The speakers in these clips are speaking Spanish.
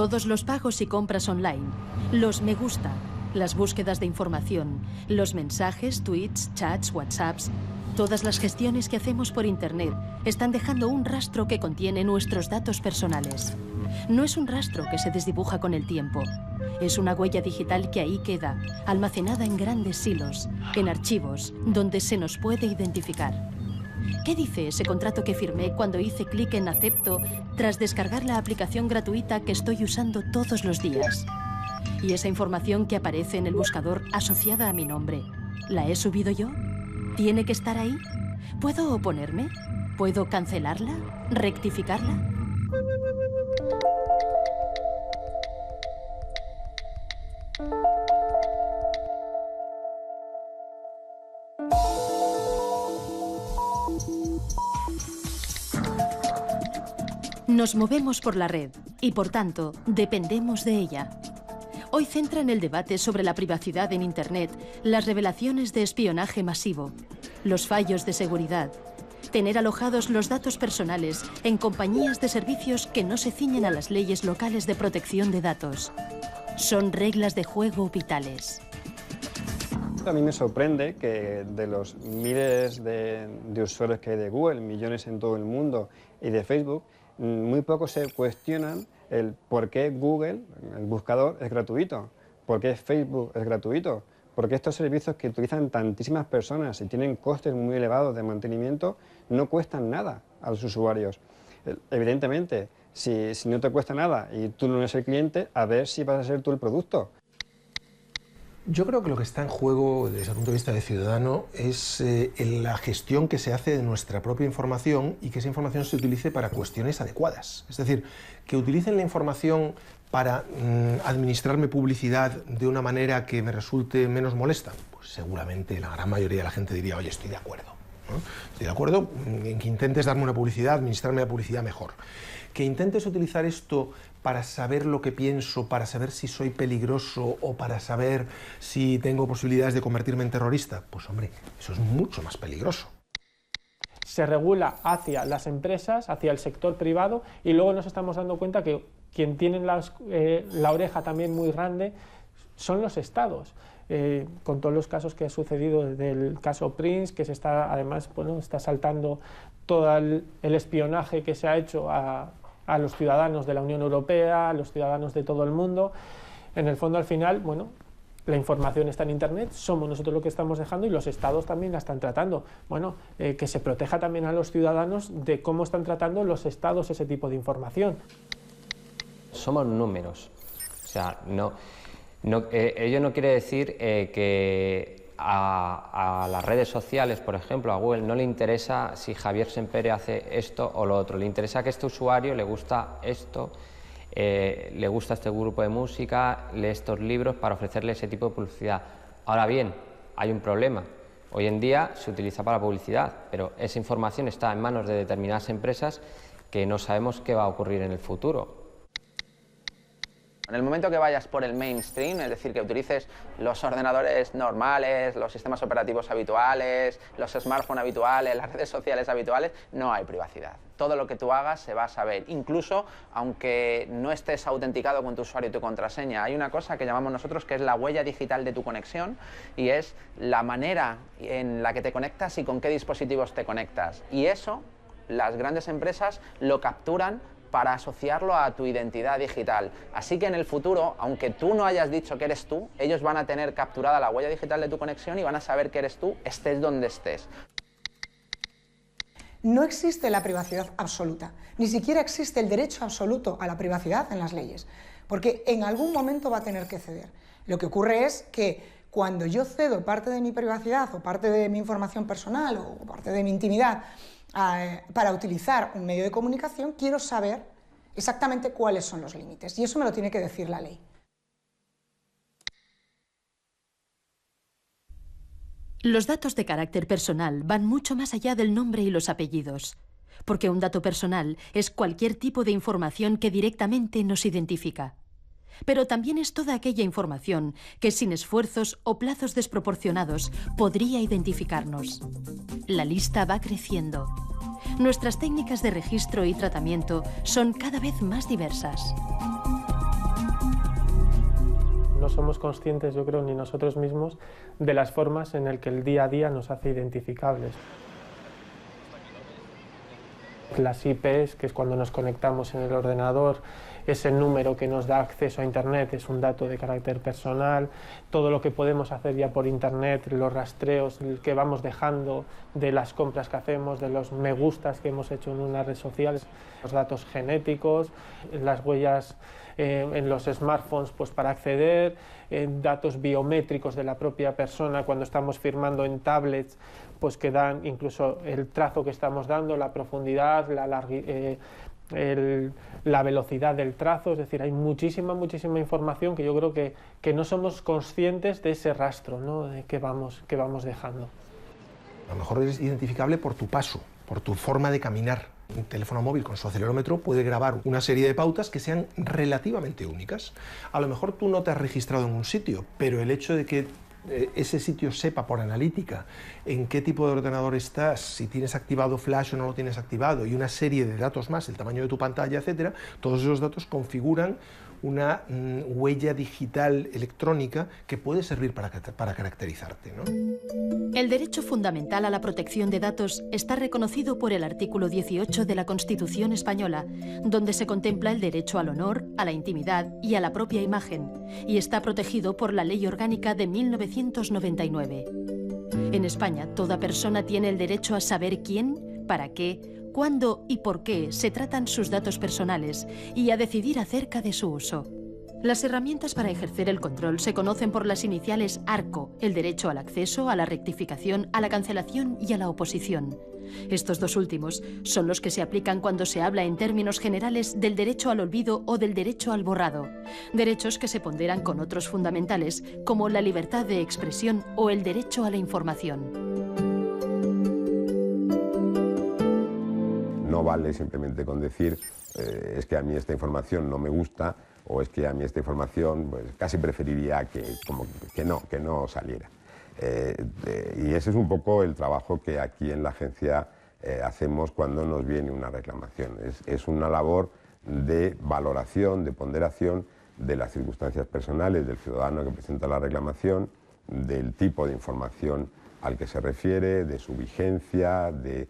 Todos los pagos y compras online, los me gusta, las búsquedas de información, los mensajes, tweets, chats, whatsapps, todas las gestiones que hacemos por internet están dejando un rastro que contiene nuestros datos personales. No es un rastro que se desdibuja con el tiempo. Es una huella digital que ahí queda, almacenada en grandes silos, en archivos, donde se nos puede identificar. ¿Qué dice ese contrato que firmé cuando hice clic en acepto tras descargar la aplicación gratuita que estoy usando todos los días? ¿Y esa información que aparece en el buscador asociada a mi nombre, la he subido yo? ¿Tiene que estar ahí? ¿Puedo oponerme? ¿Puedo cancelarla? ¿Rectificarla? Nos movemos por la red y, por tanto, dependemos de ella. Hoy centra en el debate sobre la privacidad en Internet las revelaciones de espionaje masivo, los fallos de seguridad, tener alojados los datos personales en compañías de servicios que no se ciñen a las leyes locales de protección de datos. Son reglas de juego vitales. A mí me sorprende que de los miles de usuarios que hay de Google, millones en todo el mundo, y de Facebook, muy pocos se cuestionan el por qué Google, el buscador, es gratuito, por qué Facebook es gratuito, por qué estos servicios que utilizan tantísimas personas y tienen costes muy elevados de mantenimiento no cuestan nada a los usuarios. Evidentemente, si no te cuesta nada y tú no eres el cliente, a ver si vas a ser tú el producto. Yo creo que lo que está en juego desde el punto de vista de ciudadano es la gestión que se hace de nuestra propia información y que esa información se utilice para cuestiones adecuadas. Es decir, que utilicen la información para administrarme publicidad de una manera que me resulte menos molesta. Pues seguramente la gran mayoría de la gente diría, oye, estoy de acuerdo, ¿no? Estoy de acuerdo en que intentes darme una publicidad, administrarme la publicidad mejor. Que intentes utilizar esto para saber lo que pienso, para saber si soy peligroso o para saber si tengo posibilidades de convertirme en terrorista, pues hombre, eso es mucho más peligroso. Se regula hacia las empresas, hacia el sector privado, y luego nos estamos dando cuenta que quien tiene la oreja también muy grande son los estados. Con todos los casos que ha sucedido desde el caso Prince, que se está, además, bueno, está saltando todo el espionaje que se ha hecho a los ciudadanos de la Unión Europea, a los ciudadanos de todo el mundo. En el fondo, al final, bueno, la información está en Internet, somos nosotros lo que estamos dejando y los estados también la están tratando. Bueno, que se proteja también a los ciudadanos de cómo están tratando los estados ese tipo de información. Somos números, o sea, ello no quiere decir que a las redes sociales, por ejemplo, a Google, no le interesa si Javier Sempere hace esto o lo otro, le interesa que a este usuario le gusta esto, le gusta este grupo de música, lee estos libros para ofrecerle ese tipo de publicidad. Ahora bien, hay un problema. Hoy en día se utiliza para publicidad, pero esa información está en manos de determinadas empresas que no sabemos qué va a ocurrir en el futuro. En el momento que vayas por el mainstream, es decir, que utilices los ordenadores normales, los sistemas operativos habituales, los smartphones habituales, las redes sociales habituales, no hay privacidad. Todo lo que tú hagas se va a saber, incluso aunque no estés autenticado con tu usuario y tu contraseña. Hay una cosa que llamamos nosotros que es la huella digital de tu conexión y es la manera en la que te conectas y con qué dispositivos te conectas. Y eso, las grandes empresas lo capturan para asociarlo a tu identidad digital. Así que en el futuro, aunque tú no hayas dicho que eres tú, ellos van a tener capturada la huella digital de tu conexión y van a saber que eres tú, estés donde estés. No existe la privacidad absoluta, ni siquiera existe el derecho absoluto a la privacidad en las leyes, porque en algún momento va a tener que ceder. Lo que ocurre es que cuando yo cedo parte de mi privacidad o parte de mi información personal o parte de mi intimidad para utilizar un medio de comunicación, quiero saber exactamente cuáles son los límites, y eso me lo tiene que decir la ley. Los datos de carácter personal van mucho más allá del nombre y los apellidos, porque un dato personal es cualquier tipo de información que directamente nos identifica. Pero también es toda aquella información que sin esfuerzos o plazos desproporcionados podría identificarnos. La lista va creciendo. Nuestras técnicas de registro y tratamiento son cada vez más diversas. somos conscientes, yo creo, ni nosotros mismos, de las formas en las que el día a día nos hace identificables. Las IPs, que es cuando nos conectamos en el ordenador, ese número que nos da acceso a Internet es un dato de carácter personal, todo lo que podemos hacer ya por Internet, los rastreos que vamos dejando de las compras que hacemos, de los me gustas que hemos hecho en una red social, los datos genéticos, las huellas en los smartphones pues para acceder, datos biométricos de la propia persona cuando estamos firmando en tablets, pues que dan incluso el trazo que estamos dando, la profundidad, la velocidad del trazo, es decir, hay muchísima información que yo creo que no somos conscientes de ese rastro, ¿no?, de que vamos dejando. A lo mejor eres identificable por tu paso, por tu forma de caminar. Un teléfono móvil con su acelerómetro puede grabar una serie de pautas que sean relativamente únicas. A lo mejor tú no te has registrado en un sitio, pero el hecho de que ese sitio sepa por analítica en qué tipo de ordenador estás, si tienes activado Flash o no lo tienes activado, y una serie de datos más, el tamaño de tu pantalla, etcétera, todos esos datos configuran una huella digital electrónica que puede servir para caracterizarte, ¿no? El derecho fundamental a la protección de datos está reconocido por el artículo 18 de la Constitución española, donde se contempla el derecho al honor, a la intimidad y a la propia imagen, y está protegido por la Ley Orgánica de 1999. En España, toda persona tiene el derecho a saber quién, para qué, cuándo y por qué se tratan sus datos personales y a decidir acerca de su uso. Las herramientas para ejercer el control se conocen por las iniciales ARCO, el derecho al acceso, a la rectificación, a la cancelación y a la oposición. Estos dos últimos son los que se aplican cuando se habla en términos generales del derecho al olvido o del derecho al borrado, derechos que se ponderan con otros fundamentales como la libertad de expresión o el derecho a la información. No vale simplemente con decir es que a mí esta información no me gusta o es que a mí esta información pues, casi preferiría que no saliera. Y ese es un poco el trabajo que aquí en la agencia hacemos cuando nos viene una reclamación. Es una labor de valoración, de ponderación de las circunstancias personales del ciudadano que presenta la reclamación, del tipo de información al que se refiere, de su vigencia, de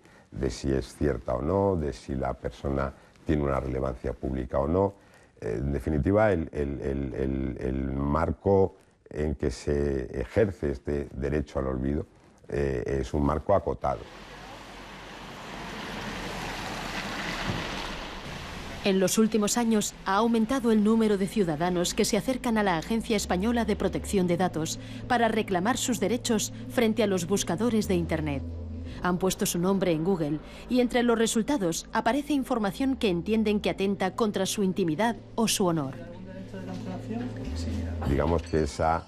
si es cierta o no, de si la persona tiene una relevancia pública o no. En definitiva, el marco en que se ejerce este derecho al olvido es un marco acotado. En los últimos años ha aumentado el número de ciudadanos que se acercan a la Agencia Española de Protección de Datos para reclamar sus derechos frente a los buscadores de Internet. Han puesto su nombre en Google y entre los resultados aparece información que entienden que atenta contra su intimidad o su honor. Digamos que esa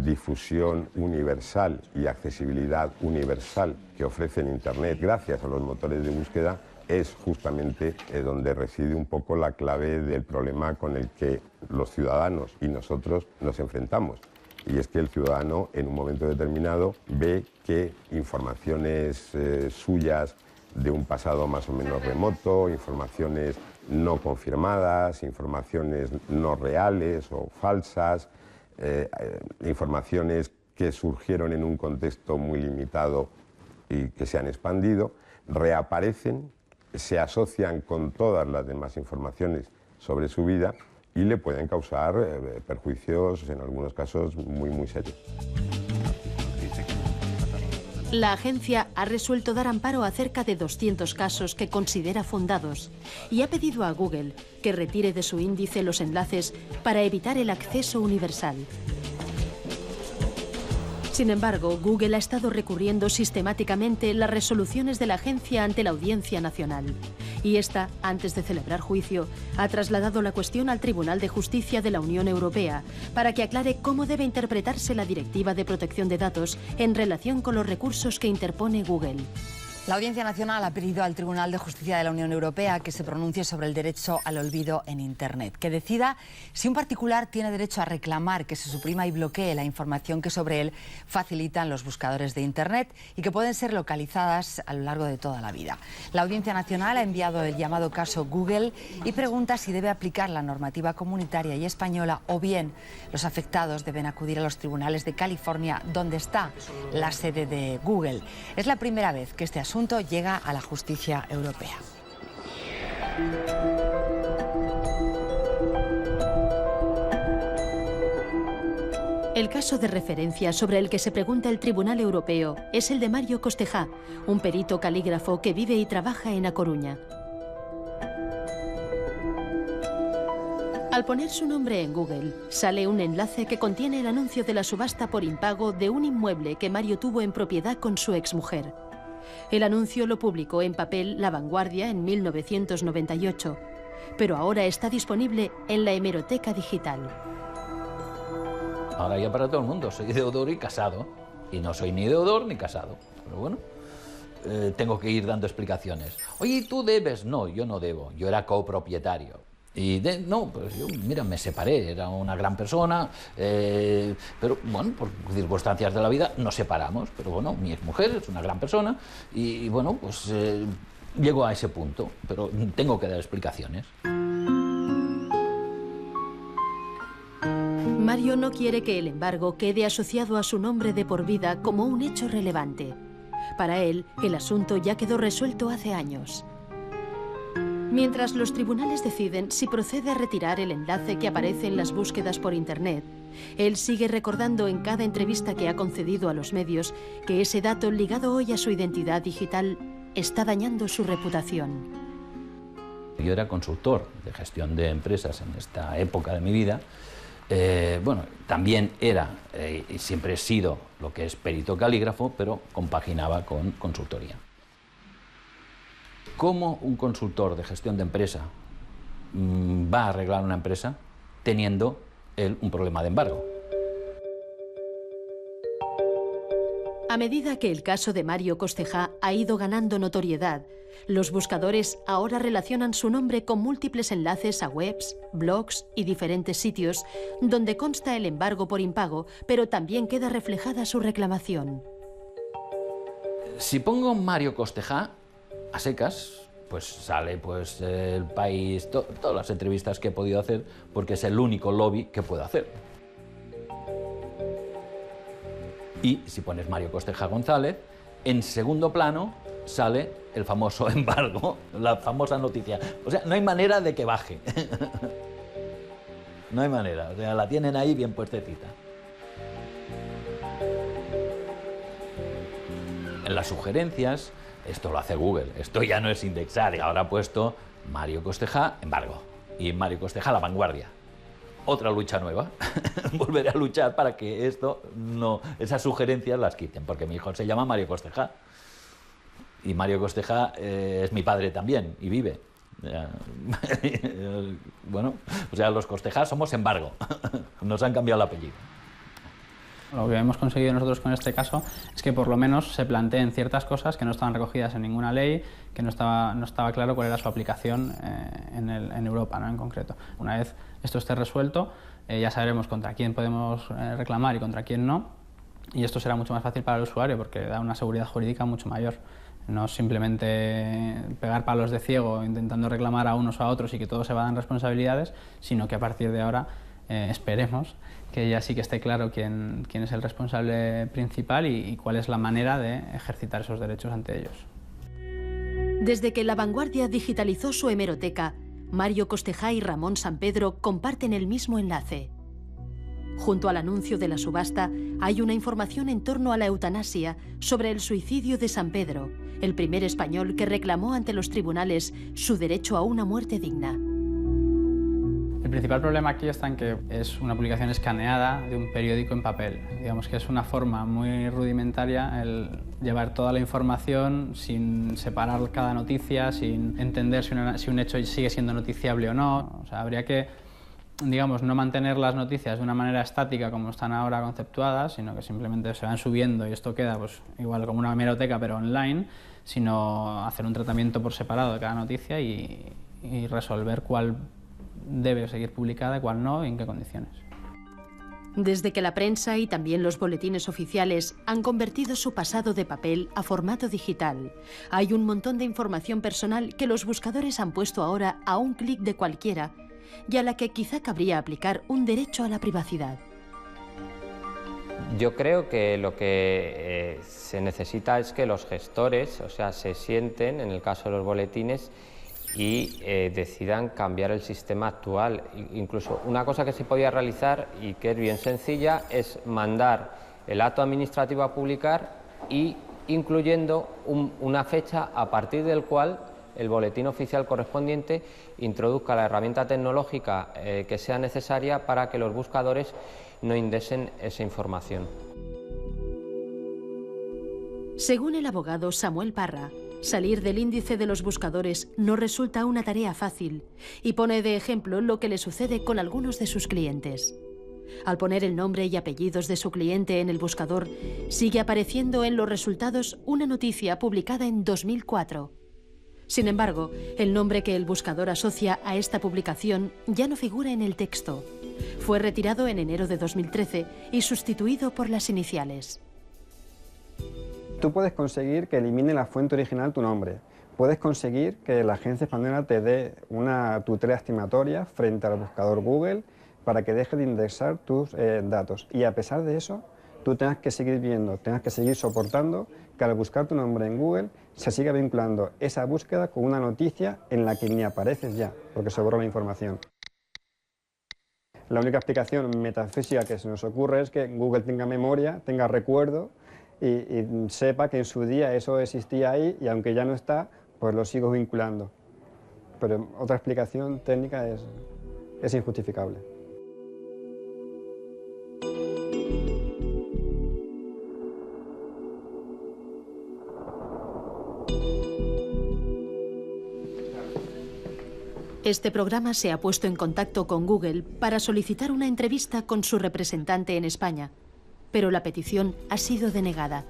difusión universal y accesibilidad universal que ofrece en Internet gracias a los motores de búsqueda es justamente donde reside un poco la clave del problema con el que los ciudadanos y nosotros nos enfrentamos. Y es que el ciudadano en un momento determinado ve que informaciones suyas de un pasado más o menos remoto, informaciones no confirmadas, informaciones no reales o falsas, informaciones que surgieron en un contexto muy limitado y que se han expandido, reaparecen, se asocian con todas las demás informaciones sobre su vida y le pueden causar perjuicios, en algunos casos, muy serios. La agencia ha resuelto dar amparo a cerca de 200 casos que considera fundados y ha pedido a Google que retire de su índice los enlaces para evitar el acceso universal. Sin embargo, Google ha estado recurriendo sistemáticamente las resoluciones de la agencia ante la Audiencia Nacional. Y esta, antes de celebrar juicio, ha trasladado la cuestión al Tribunal de Justicia de la Unión Europea para que aclare cómo debe interpretarse la Directiva de Protección de Datos en relación con los recursos que interpone Google. La Audiencia Nacional ha pedido al Tribunal de Justicia de la Unión Europea que se pronuncie sobre el derecho al olvido en Internet, que decida si un particular tiene derecho a reclamar que se suprima y bloquee la información que sobre él facilitan los buscadores de Internet y que pueden ser localizadas a lo largo de toda la vida. La Audiencia Nacional ha enviado el llamado caso Google y pregunta si debe aplicar la normativa comunitaria y española o bien los afectados deben acudir a los tribunales de California, donde está la sede de Google. Es la primera vez que este asunto llega a la justicia europea. El caso de referencia sobre el que se pregunta el Tribunal Europeo es el de Mario Costejá, un perito calígrafo que vive y trabaja en A Coruña. Al poner su nombre en Google, sale un enlace que contiene el anuncio de la subasta por impago de un inmueble que Mario tuvo en propiedad con su exmujer. El anuncio lo publicó en papel La Vanguardia en 1998, pero ahora está disponible en la hemeroteca digital. Ahora ya para todo el mundo, soy deudor y casado, y no soy ni deudor ni casado, pero bueno, tengo que ir dando explicaciones. Oye, ¿tú debes? No, yo no debo, yo era copropietario. Y no, pues yo, mira, me separé, era una gran persona, pero bueno, por circunstancias de la vida nos separamos, pero bueno, mi exmujer es una gran persona y bueno, pues llego a ese punto, pero tengo que dar explicaciones. Mario no quiere que el embargo quede asociado a su nombre de por vida como un hecho relevante. Para él, el asunto ya quedó resuelto hace años. Mientras los tribunales deciden si procede a retirar el enlace que aparece en las búsquedas por Internet, él sigue recordando en cada entrevista que ha concedido a los medios que ese dato ligado hoy a su identidad digital está dañando su reputación. Yo era consultor de gestión de empresas en esta época de mi vida. Bueno, también era y siempre he sido lo que es perito calígrafo, pero compaginaba con consultoría. ¿Cómo un consultor de gestión de empresa va a arreglar una empresa teniendo él un problema de embargo? A medida que el caso de Mario Costejá ha ido ganando notoriedad, los buscadores ahora relacionan su nombre con múltiples enlaces a webs, blogs y diferentes sitios donde consta el embargo por impago, pero también queda reflejada su reclamación. Si pongo Mario Costejá a secas, pues sale pues El País, todas las entrevistas que he podido hacer, porque es el único lobby que puedo hacer. Y si pones Mario Costejá González, en segundo plano sale el famoso embargo, la famosa noticia. O sea, no hay manera de que baje. No hay manera, o sea, la tienen ahí bien puestecita. En las sugerencias, esto lo hace Google, esto ya no es indexar, y ahora ha puesto Mario Costejá, embargo, y Mario Costejá, La Vanguardia. Otra lucha nueva, volveré a luchar para que esto no, esas sugerencias las quiten, porque mi hijo se llama Mario Costejá, y Mario Costejá es mi padre también, y vive. Bueno, o sea, los Costejá somos embargo, nos han cambiado el apellido. Lo que hemos conseguido nosotros con este caso es que por lo menos se planteen ciertas cosas que no estaban recogidas en ninguna ley, que no estaba claro cuál era su aplicación en Europa, ¿no? En concreto. Una vez esto esté resuelto, ya sabremos contra quién podemos reclamar y contra quién no, y esto será mucho más fácil para el usuario porque da una seguridad jurídica mucho mayor. No simplemente pegar palos de ciego intentando reclamar a unos o a otros y que todos se vayan responsabilidades, sino que a partir de ahora esperemos que ya sí que esté claro quién es el responsable principal y cuál es la manera de ejercitar esos derechos ante ellos. Desde que La Vanguardia digitalizó su hemeroteca, Mario Costejá y Ramón Sampedro comparten el mismo enlace. Junto al anuncio de la subasta hay una información en torno a la eutanasia sobre el suicidio de Sampedro, el primer español que reclamó ante los tribunales su derecho a una muerte digna. El principal problema aquí está en que es una publicación escaneada de un periódico en papel. Digamos que es una forma muy rudimentaria el llevar toda la información sin separar cada noticia, sin entender si un hecho sigue siendo noticiable o no. O sea, habría que digamos, no mantener las noticias de una manera estática como están ahora conceptuadas, sino que simplemente se van subiendo y esto queda pues igual como una hemeroteca pero online, sino hacer un tratamiento por separado de cada noticia y resolver cuál debe seguir publicada y cuál no y en qué condiciones. Desde que la prensa y también los boletines oficiales han convertido su pasado de papel a formato digital, hay un montón de información personal que los buscadores han puesto ahora a un clic de cualquiera y a la que quizá cabría aplicar un derecho a la privacidad. Yo creo que lo que se necesita es que los gestores, o sea, se sienten, en el caso de los boletines, y decidan cambiar el sistema actual. Incluso una cosa que se podía realizar y que es bien sencilla es mandar el acto administrativo a publicar y incluyendo una fecha a partir del cual el boletín oficial correspondiente introduzca la herramienta tecnológica que sea necesaria para que los buscadores no indexen esa información. Según el abogado Samuel Parra, salir del índice de los buscadores no resulta una tarea fácil y pone de ejemplo lo que le sucede con algunos de sus clientes. Al poner el nombre y apellidos de su cliente en el buscador, sigue apareciendo en los resultados una noticia publicada en 2004. Sin embargo, el nombre que el buscador asocia a esta publicación ya no figura en el texto. Fue retirado en enero de 2013 y sustituido por las iniciales. Tú puedes conseguir que elimine la fuente original tu nombre. Puedes conseguir que la agencia española te dé una tutela estimatoria frente al buscador Google para que deje de indexar tus datos. Y a pesar de eso, tú tengas que seguir viendo, tengas que seguir soportando que al buscar tu nombre en Google se siga vinculando esa búsqueda con una noticia en la que ni apareces ya, porque se borra la información. La única explicación metafísica que se nos ocurre es que Google tenga memoria, tenga recuerdo y sepa que en su día eso existía ahí y aunque ya no está, pues lo sigo vinculando. Pero otra explicación técnica es injustificable. Este programa se ha puesto en contacto con Google para solicitar una entrevista con su representante en España, pero la petición ha sido denegada.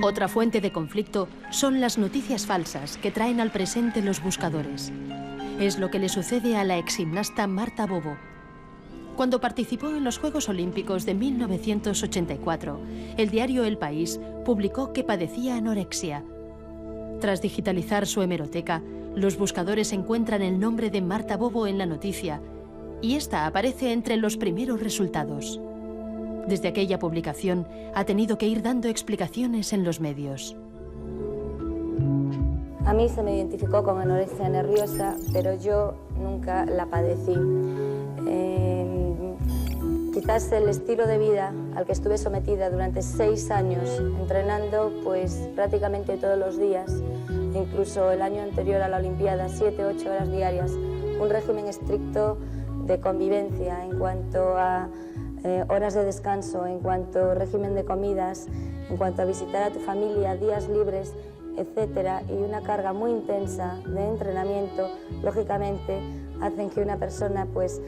Otra fuente de conflicto son las noticias falsas que traen al presente los buscadores. Es lo que le sucede a la exgimnasta Marta Bobo. Cuando participó en los Juegos Olímpicos de 1984, el diario El País publicó que padecía anorexia. Tras digitalizar su hemeroteca, los buscadores encuentran el nombre de Marta Bobo en la noticia y esta aparece entre los primeros resultados. Desde aquella publicación ha tenido que ir dando explicaciones en los medios. A mí se me identificó con anorexia nerviosa, pero yo nunca la padecí. Quizás el estilo de vida al que estuve sometida durante 6 años, entrenando pues prácticamente todos los días, incluso el año anterior a la Olimpiada, 7-8 horas diarias, un régimen estricto de convivencia en cuanto a horas de descanso, en cuanto a régimen de comidas, en cuanto a visitar a tu familia, días libres, etcétera, y una carga muy intensa de entrenamiento, lógicamente hacen que una persona pues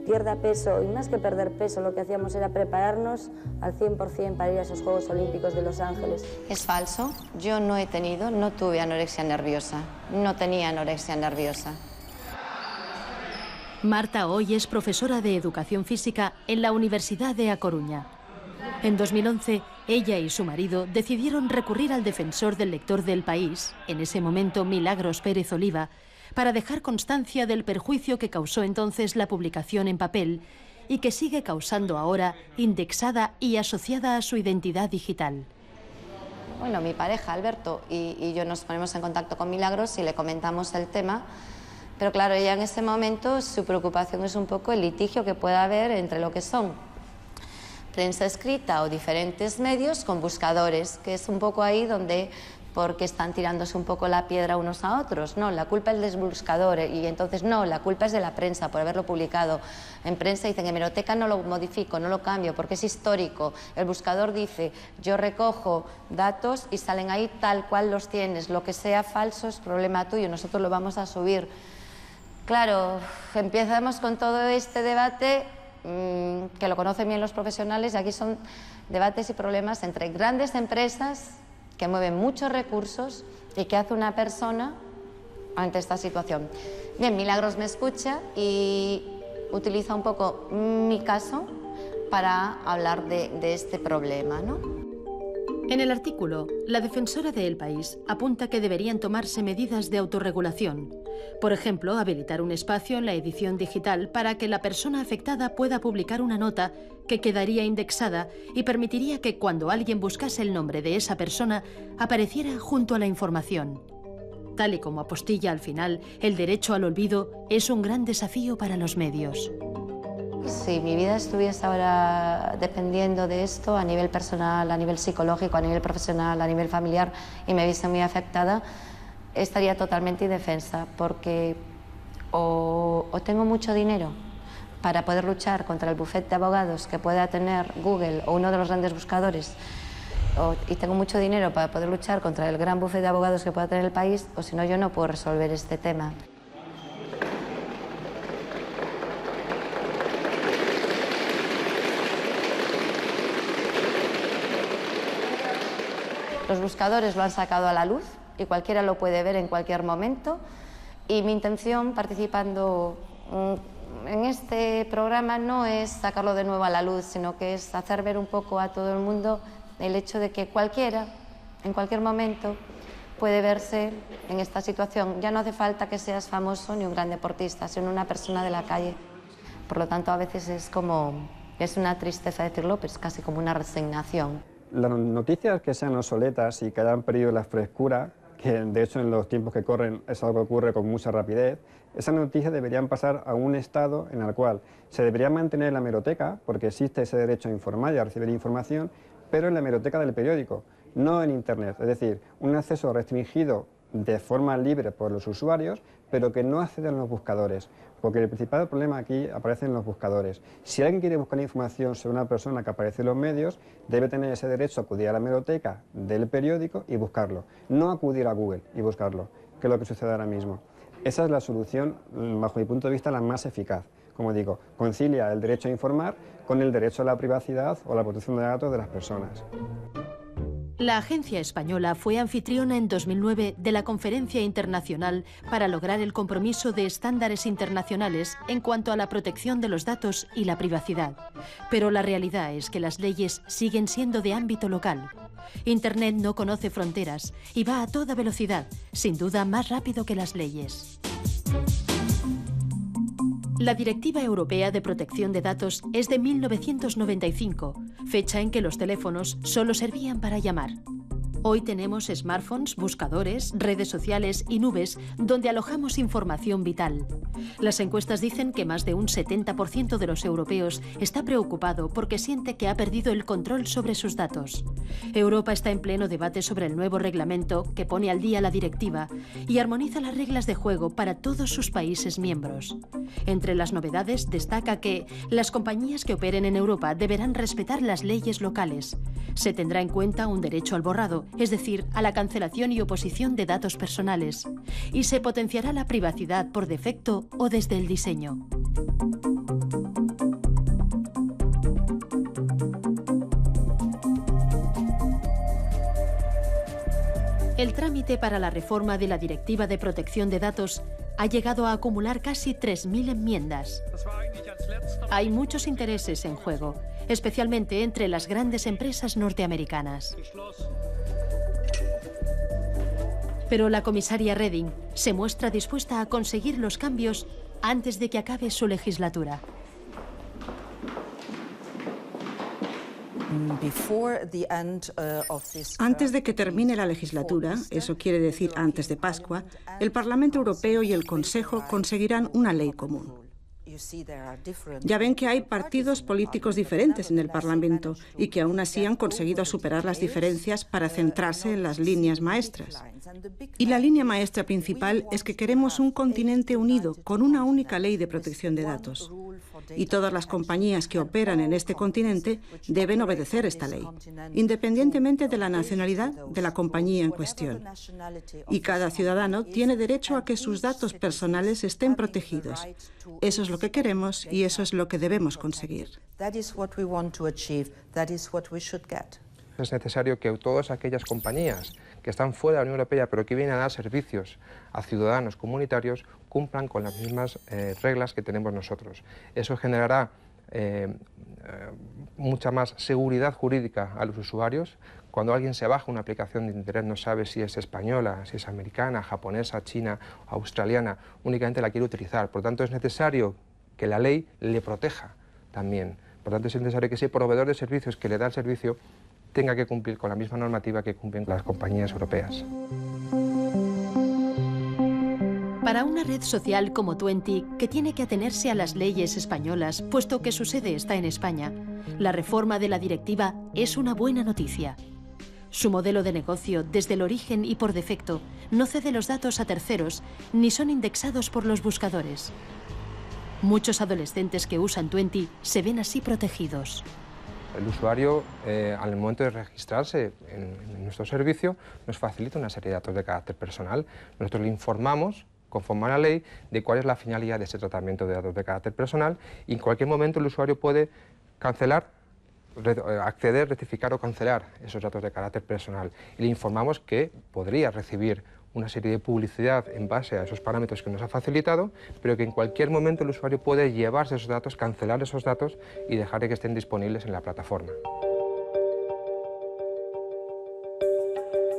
pierda peso, y más que perder peso, lo que hacíamos era prepararnos al 100% para ir a esos Juegos Olímpicos de Los Ángeles. Es falso, yo no tuve anorexia nerviosa, no tenía anorexia nerviosa. Marta hoy es profesora de Educación Física en la Universidad de A Coruña. En 2011, ella y su marido decidieron recurrir al defensor del lector del País, en ese momento Milagros Pérez Oliva, para dejar constancia del perjuicio que causó entonces la publicación en papel y que sigue causando ahora, indexada y asociada a su identidad digital. Bueno, mi pareja, Alberto, y yo nos ponemos en contacto con Milagros y le comentamos el tema. Pero claro, ella en ese momento su preocupación es un poco el litigio que pueda haber entre lo que son prensa escrita o diferentes medios con buscadores, que es un poco ahí donde, porque están tirándose un poco la piedra unos a otros. No, la culpa es del buscador y entonces no, la culpa es de la prensa por haberlo publicado. En prensa dicen, en hemeroteca no lo modifico, no lo cambio porque es histórico. El buscador dice, yo recojo datos y salen ahí tal cual los tienes. Lo que sea falso es problema tuyo, nosotros lo vamos a subir. Claro, empezamos con todo este debate que lo conocen bien los profesionales, y aquí son debates y problemas entre grandes empresas que mueven muchos recursos y qué hace una persona ante esta situación. Bien, Milagros me escucha y utiliza un poco mi caso para hablar de este problema, ¿no? En el artículo, la defensora de El País apunta que deberían tomarse medidas de autorregulación. Por ejemplo, habilitar un espacio en la edición digital para que la persona afectada pueda publicar una nota que quedaría indexada y permitiría que cuando alguien buscase el nombre de esa persona apareciera junto a la información. Tal y como apostilla al final, el derecho al olvido es un gran desafío para los medios. Si mi vida estuviese ahora dependiendo de esto a nivel personal, a nivel psicológico, a nivel profesional, a nivel familiar y me viese muy afectada, estaría totalmente indefensa porque o tengo mucho dinero para poder luchar contra el bufete de abogados que pueda tener Google o uno de los grandes buscadores y tengo mucho dinero para poder luchar contra el gran bufete de abogados que pueda tener el país, o si no yo no puedo resolver este tema. Los buscadores lo han sacado a la luz y cualquiera lo puede ver en cualquier momento, y mi intención participando en este programa no es sacarlo de nuevo a la luz, sino que es hacer ver un poco a todo el mundo el hecho de que cualquiera, en cualquier momento, puede verse en esta situación. Ya no hace falta que seas famoso ni un gran deportista, sino una persona de la calle. Por lo tanto, a veces es una tristeza decirlo, pero es casi como una resignación. Las noticias que sean obsoletas y que hayan perdido la frescura, que de hecho en los tiempos que corren es algo que ocurre con mucha rapidez, esas noticias deberían pasar a un estado en el cual se debería mantener la hemeroteca, porque existe ese derecho a informar y a recibir información, pero en la hemeroteca del periódico, no en Internet. Es decir, un acceso restringido de forma libre por los usuarios, pero que no acceden los buscadores, porque el principal problema aquí aparece en los buscadores. Si alguien quiere buscar información sobre una persona que aparece en los medios, debe tener ese derecho a acudir a la hemeroteca del periódico y buscarlo, no acudir a Google y buscarlo, que es lo que sucede ahora mismo. Esa es la solución, bajo mi punto de vista, la más eficaz. Como digo, concilia el derecho a informar con el derecho a la privacidad o la protección de datos de las personas. La agencia española fue anfitriona en 2009 de la Conferencia Internacional para lograr el compromiso de estándares internacionales en cuanto a la protección de los datos y la privacidad. Pero la realidad es que las leyes siguen siendo de ámbito local. Internet no conoce fronteras y va a toda velocidad, sin duda más rápido que las leyes. La Directiva Europea de Protección de Datos es de 1995, fecha en que los teléfonos solo servían para llamar. Hoy tenemos smartphones, buscadores, redes sociales y nubes donde alojamos información vital. Las encuestas dicen que más de un 70% de los europeos está preocupado porque siente que ha perdido el control sobre sus datos. Europa está en pleno debate sobre el nuevo reglamento que pone al día la directiva y armoniza las reglas de juego para todos sus países miembros. Entre las novedades destaca que las compañías que operen en Europa deberán respetar las leyes locales. Se tendrá en cuenta un derecho al borrado, es decir, a la cancelación y oposición de datos personales, y se potenciará la privacidad por defecto o desde el diseño. El trámite para la reforma de la Directiva de Protección de Datos ha llegado a acumular casi 3.000 enmiendas. Hay muchos intereses en juego, especialmente entre las grandes empresas norteamericanas. Pero la comisaria Reding se muestra dispuesta a conseguir los cambios antes de que acabe su legislatura. Antes de que termine la legislatura, eso quiere decir antes de Pascua, el Parlamento Europeo y el Consejo conseguirán una ley común. Ya ven que hay partidos políticos diferentes en el Parlamento y que aún así han conseguido superar las diferencias para centrarse en las líneas maestras. Y la línea maestra principal es que queremos un continente unido con una única ley de protección de datos. Y todas las compañías que operan en este continente deben obedecer esta ley, independientemente de la nacionalidad de la compañía en cuestión. Y cada ciudadano tiene derecho a que sus datos personales estén protegidos. Eso es lo que queremos y eso es lo que debemos conseguir. Es necesario que todas aquellas compañías que están fuera de la Unión Europea pero que vienen a dar servicios a ciudadanos comunitarios cumplan con las mismas reglas que tenemos nosotros. Eso generará mucha más seguridad jurídica a los usuarios. Cuando alguien se baja una aplicación de Internet no sabe si es española, si es americana, japonesa, china, australiana, únicamente la quiere utilizar. Por tanto, es necesario que la ley le proteja también. Por tanto, es necesario que ese proveedor de servicios que le da el servicio tenga que cumplir con la misma normativa que cumplen las compañías europeas. Para una red social como Twenty, que tiene que atenerse a las leyes españolas, puesto que su sede está en España, la reforma de la directiva es una buena noticia. Su modelo de negocio, desde el origen y por defecto, no cede los datos a terceros ni son indexados por los buscadores. Muchos adolescentes que usan Twenty se ven así protegidos. El usuario, al momento de registrarse en nuestro servicio, nos facilita una serie de datos de carácter personal. Nosotros le informamos, conforme a la ley, de cuál es la finalidad de ese tratamiento de datos de carácter personal y en cualquier momento el usuario puede cancelar, acceder, rectificar o cancelar esos datos de carácter personal. Y le informamos que podría recibir una serie de publicidad en base a esos parámetros que nos ha facilitado, pero que en cualquier momento el usuario puede llevarse esos datos, cancelar esos datos y dejar de que estén disponibles en la plataforma.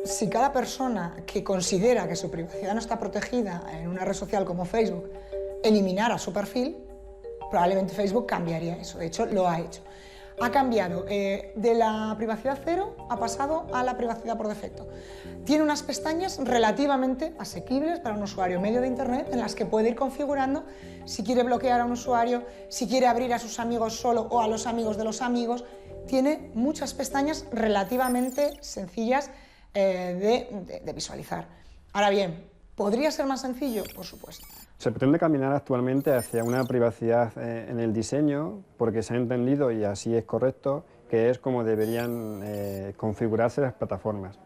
Si cada persona que considera que su privacidad no está protegida en una red social como Facebook eliminara su perfil, probablemente Facebook cambiaría eso. De hecho, lo ha hecho. Ha cambiado de la privacidad cero, ha pasado a la privacidad por defecto. Tiene unas pestañas relativamente asequibles para un usuario medio de Internet en las que puede ir configurando si quiere bloquear a un usuario, si quiere abrir a sus amigos solo o a los amigos de los amigos. Tiene muchas pestañas relativamente sencillas de visualizar. Ahora bien, ¿podría ser más sencillo? Por supuesto. Se pretende caminar actualmente hacia una privacidad en el diseño porque se ha entendido, y así es correcto, que es como deberían configurarse las plataformas.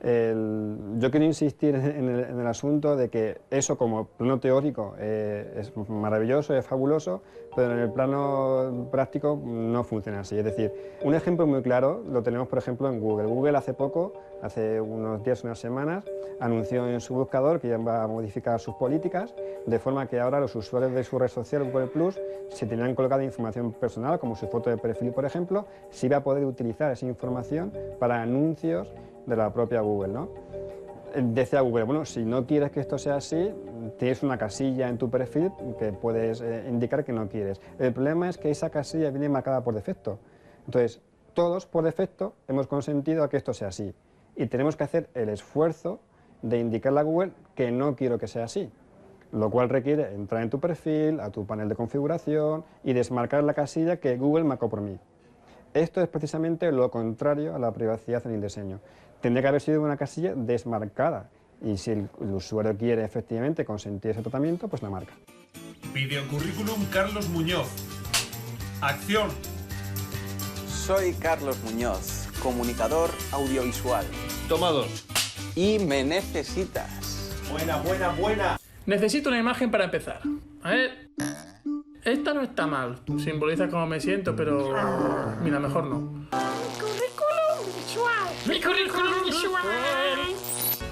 Yo quiero insistir en el asunto de que eso como plano teórico es maravilloso, es fabuloso, pero en el plano práctico no funciona así. Es decir, un ejemplo muy claro lo tenemos por ejemplo en Google. Google hace poco, hace unos días, unas semanas, anunció en su buscador que iba a modificar sus políticas, de forma que ahora los usuarios de su red social Google Plus, si tenían colgada información personal, como su foto de perfil por ejemplo, se iba a poder utilizar esa información para anuncios de la propia Google, ¿no? Decía Google, bueno, si no quieres que esto sea así, tienes una casilla en tu perfil que puedes indicar que no quieres. El problema es que esa casilla viene marcada por defecto. Entonces, todos por defecto hemos consentido a que esto sea así. Y tenemos que hacer el esfuerzo de indicarle a Google que no quiero que sea así. Lo cual requiere entrar en tu perfil, a tu panel de configuración y desmarcar la casilla que Google marcó por mí. Esto es precisamente lo contrario a la privacidad en el diseño. Tendría que haber sido una casilla desmarcada y si el usuario quiere efectivamente consentir ese tratamiento, pues la marca. Videocurrículum Carlos Muñoz. Acción. Soy Carlos Muñoz, comunicador audiovisual. Toma 2. Y me necesitas. Buena. Necesito una imagen para empezar. A ver. Esta no está mal. Simboliza cómo me siento, pero... Mira, mejor no. Mi currículum visual.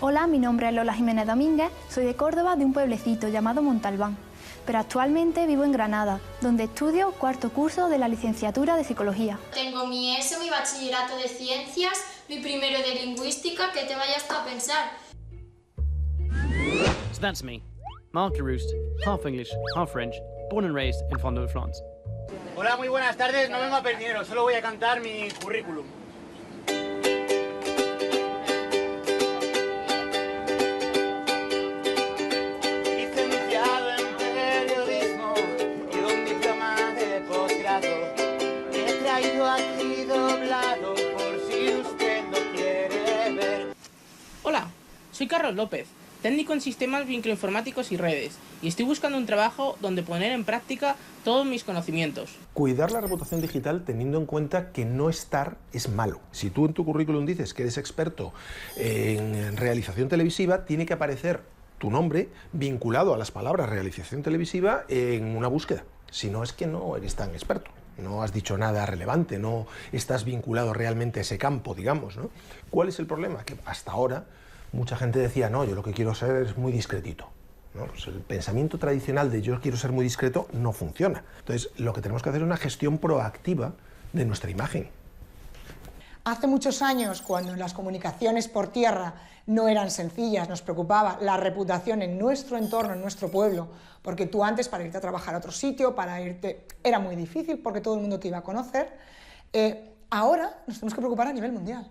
Hola, mi nombre es Lola Jiménez Domínguez. Soy de Córdoba, de un pueblecito llamado Montalbán. Pero actualmente vivo en Granada, donde estudio cuarto curso de la licenciatura de Psicología. Tengo mi ESO, mi bachillerato de Ciencias, mi primero de Lingüística, que te vayas a pensar. So that's me, Mark de Roost, half English, half French, born and raised in Fond-de-France. Hola, muy buenas tardes. No vengo a pedir dinero, solo voy a cantar mi currículum. Licenciado en periodismo y un diploma de posgrado. He traído aquí doblado por si usted lo quiere ver. Hola, soy Carlos López, técnico en sistemas microinformáticos y redes, y estoy buscando un trabajo donde poner en práctica todos mis conocimientos. Cuidar la reputación digital teniendo en cuenta que no estar es malo. Si tú en tu currículum dices que eres experto en realización televisiva, tiene que aparecer tu nombre vinculado a las palabras realización televisiva en una búsqueda. Si no, es que no eres tan experto. No has dicho nada relevante, no estás vinculado realmente a ese campo, digamos, ¿no? ¿Cuál es el problema? Que hasta ahora mucha gente decía, no, yo lo que quiero ser es muy discretito, ¿no? Pues el pensamiento tradicional de yo quiero ser muy discreto no funciona. Entonces, lo que tenemos que hacer es una gestión proactiva de nuestra imagen. Hace muchos años, cuando las comunicaciones por tierra no eran sencillas, nos preocupaba la reputación en nuestro entorno, en nuestro pueblo, porque tú antes para irte a trabajar a otro sitio, para irte, era muy difícil porque todo el mundo te iba a conocer. Ahora nos tenemos que preocupar a nivel mundial,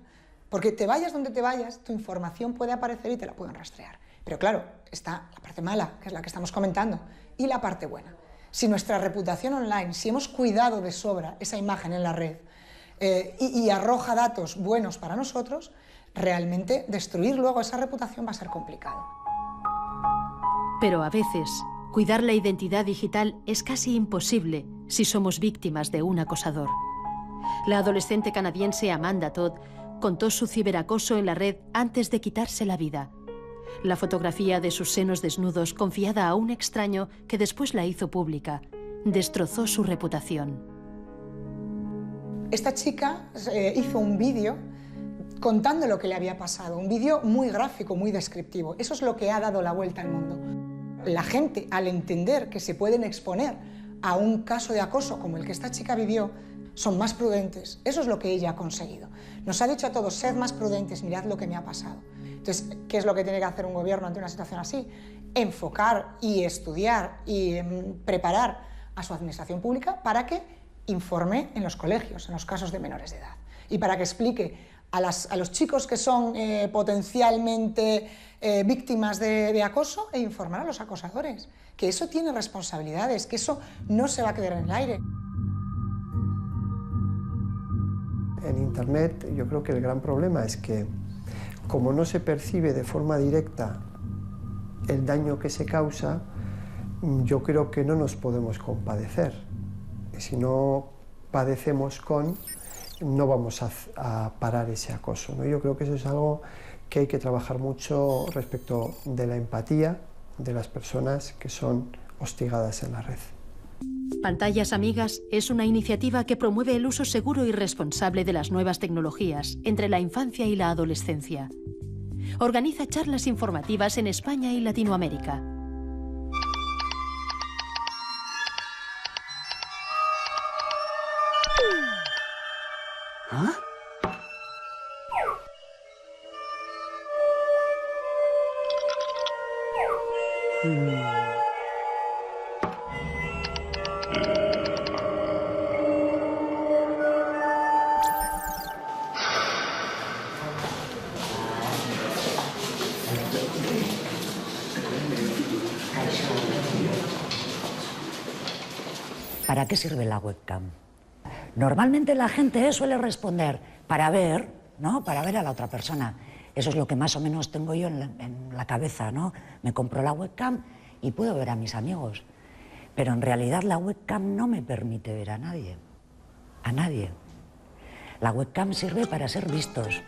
porque te vayas donde te vayas, tu información puede aparecer y te la pueden rastrear. Pero claro, está la parte mala, que es la que estamos comentando, y la parte buena. Si nuestra reputación online, si hemos cuidado de sobra esa imagen en la red, y arroja datos buenos para nosotros, realmente destruir luego esa reputación va a ser complicado. Pero a veces, cuidar la identidad digital es casi imposible si somos víctimas de un acosador. La adolescente canadiense Amanda Todd contó su ciberacoso en la red antes de quitarse la vida. La fotografía de sus senos desnudos confiada a un extraño que después la hizo pública destrozó su reputación. Esta chica hizo un vídeo contando lo que le había pasado, un vídeo muy gráfico, muy descriptivo. Eso es lo que ha dado la vuelta al mundo. La gente, al entender que se pueden exponer a un caso de acoso como el que esta chica vivió, son más prudentes. Eso es lo que ella ha conseguido. Nos ha dicho a todos, sed más prudentes, mirad lo que me ha pasado. Entonces, ¿qué es lo que tiene que hacer un gobierno ante una situación así? Enfocar y estudiar y preparar a su administración pública para que informe en los colegios, en los casos de menores de edad, y para que explique a los chicos que son potencialmente víctimas de acoso e informar a los acosadores, que eso tiene responsabilidades, que eso no se va a quedar en el aire. En Internet yo creo que el gran problema es que como no se percibe de forma directa el daño que se causa, yo creo que no nos podemos compadecer. Si no padecemos no vamos a parar ese acoso, ¿no? Yo creo que eso es algo que hay que trabajar mucho respecto de la empatía de las personas que son hostigadas en la red. Pantallas Amigas es una iniciativa que promueve el uso seguro y responsable de las nuevas tecnologías entre la infancia y la adolescencia. Organiza charlas informativas en España y Latinoamérica. ¿Ah? ¿Para qué sirve la webcam? Normalmente la gente suele responder para ver, ¿no? Para ver a la otra persona. Eso es lo que más o menos tengo yo en la cabeza, ¿no? Me compro la webcam y puedo ver a mis amigos. Pero en realidad la webcam no me permite ver a nadie. A nadie. La webcam sirve para ser vistos.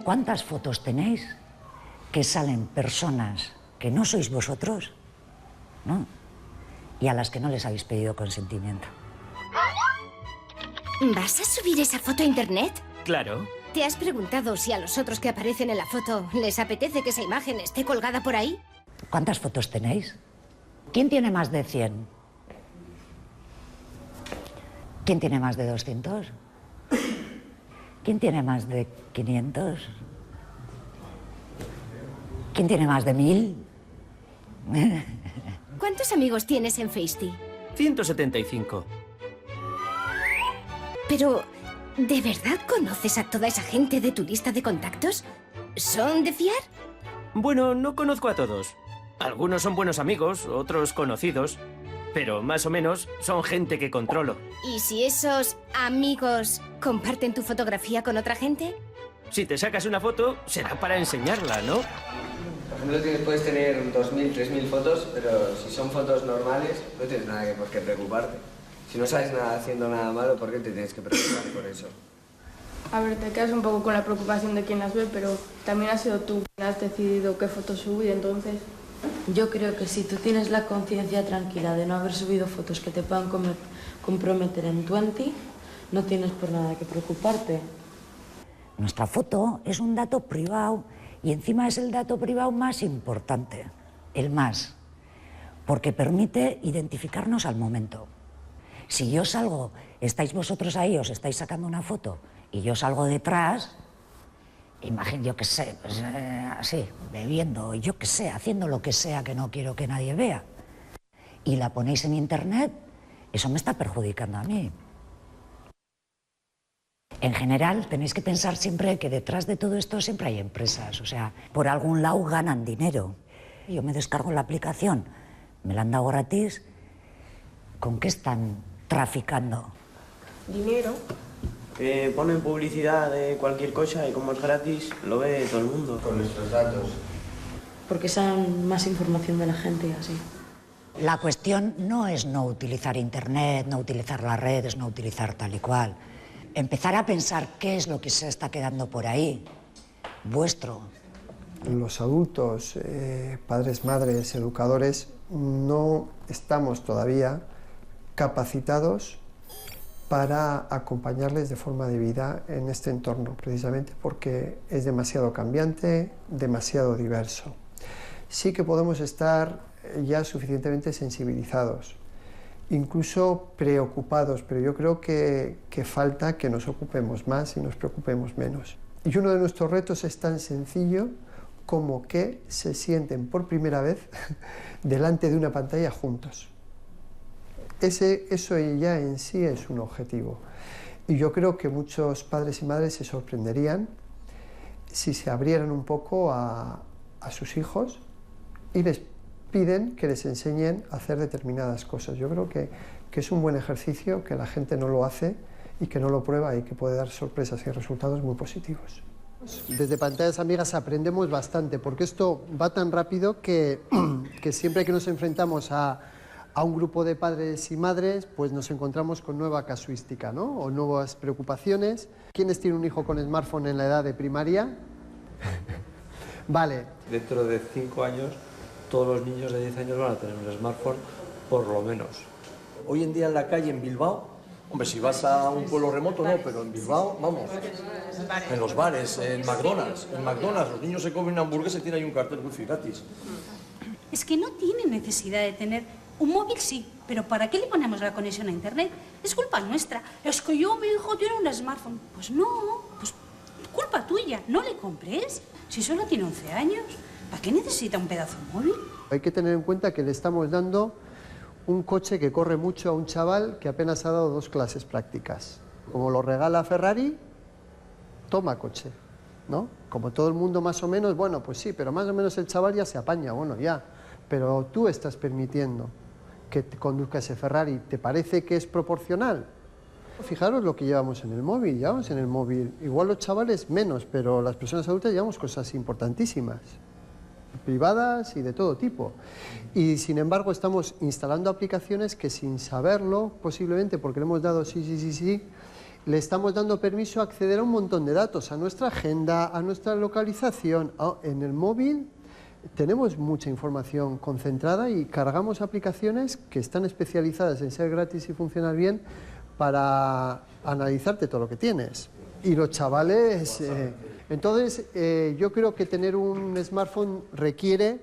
¿Cuántas fotos tenéis que salen personas que no sois vosotros, ¿no? Y a las que no les habéis pedido consentimiento? ¿Vas a subir esa foto a internet? Claro. ¿Te has preguntado si a los otros que aparecen en la foto les apetece que esa imagen esté colgada por ahí? ¿Cuántas fotos tenéis? ¿Quién tiene más de 100? ¿Quién tiene más de 200? ¿Quién tiene más de 500? ¿Quién tiene más de 1000? ¿Cuántos amigos tienes en Facetime? 175. Pero, ¿de verdad conoces a toda esa gente de tu lista de contactos? ¿Son de fiar? Bueno, no conozco a todos. Algunos son buenos amigos, otros conocidos. Pero más o menos son gente que controlo. ¿Y si esos amigos comparten tu fotografía con otra gente? Si te sacas una foto, será para enseñarla, ¿no? Por ejemplo, puedes tener 2.000, 3.000 fotos, pero si son fotos normales, no tienes nada por qué preocuparte. Si no sabes nada haciendo nada malo, ¿por qué te tienes que preocupar por eso? A ver, te quedas un poco con la preocupación de quien las ve, pero también has sido tú quien has decidido qué fotos subir, entonces... Yo creo que si tú tienes la conciencia tranquila de no haber subido fotos que te puedan comprometer en 20, no tienes por nada que preocuparte. Nuestra foto es un dato privado y encima es el dato privado más importante, el más, porque permite identificarnos al momento. Si yo salgo, estáis vosotros ahí, os estáis sacando una foto y yo salgo detrás, imagino, yo qué sé, pues, así, bebiendo, yo qué sé, haciendo lo que sea que no quiero que nadie vea, y la ponéis en internet, eso me está perjudicando a mí. En general, tenéis que pensar siempre que detrás de todo esto siempre hay empresas, o sea, por algún lado ganan dinero. Yo me descargo la aplicación, me la han dado gratis, ¿con qué están traficando? Dinero. Ponen publicidad de cualquier cosa y como es gratis, lo ve todo el mundo. Con nuestros datos. Porque saben más información de la gente y así. La cuestión no es no utilizar internet, no utilizar las redes, no utilizar tal y cual. Empezar a pensar qué es lo que se está quedando por ahí, vuestro. Los adultos, padres, madres, educadores, no estamos todavía capacitados para acompañarles de forma debida en este entorno, precisamente porque es demasiado cambiante, demasiado diverso. Sí que podemos estar ya suficientemente sensibilizados, incluso preocupados, pero yo creo que falta que nos ocupemos más y nos preocupemos menos. Y uno de nuestros retos es tan sencillo como que se sienten por primera vez delante de una pantalla juntos. Eso ya en sí es un objetivo. Y yo creo que muchos padres y madres se sorprenderían si se abrieran un poco a sus hijos y les piden que les enseñen a hacer determinadas cosas. Yo creo que es un buen ejercicio, que la gente no lo hace y que no lo prueba y que puede dar sorpresas y resultados muy positivos. Desde Pantallas Amigas aprendemos bastante, porque esto va tan rápido que siempre que nos enfrentamos a un grupo de padres y madres, pues nos encontramos con nueva casuística, ¿no? O nuevas preocupaciones. ¿Quiénes tienen un hijo con smartphone en la edad de primaria? Vale. Dentro de 5 años, todos los niños de 10 años van a tener un smartphone, por lo menos. Hoy en día en la calle, en Bilbao, hombre, si vas a un pueblo remoto, no, pero en Bilbao, vamos, en los bares, en McDonald's, los niños se comen una hamburguesa y tienen ahí un cartel wifi gratis. Es que no tiene necesidad de tener un móvil, sí, pero ¿para qué le ponemos la conexión a internet? Es culpa nuestra. Es que mi hijo tiene un smartphone. Pues no, pues culpa tuya, no le compres. Si solo tiene 11 años, ¿para qué necesita un pedazo de móvil? Hay que tener en cuenta que le estamos dando un coche que corre mucho a un chaval que apenas ha dado 2 clases prácticas. Como lo regala Ferrari, toma coche, ¿no? Como todo el mundo más o menos, bueno, pues sí, pero más o menos el chaval ya se apaña, bueno, ya. Pero tú estás permitiendo que te conduzca ese Ferrari. ¿Te parece que es proporcional? Fijaros lo que llevamos en el móvil. Llevamos en el móvil, igual los chavales menos, pero las personas adultas llevamos cosas importantísimas, privadas y de todo tipo. Y sin embargo estamos instalando aplicaciones que sin saberlo, posiblemente porque le hemos dado sí, le estamos dando permiso a acceder a un montón de datos, a nuestra agenda, a nuestra localización. En el móvil tenemos mucha información concentrada y cargamos aplicaciones que están especializadas en ser gratis y funcionar bien para analizarte todo lo que tienes. Y los chavales... Entonces, yo creo que tener un smartphone requiere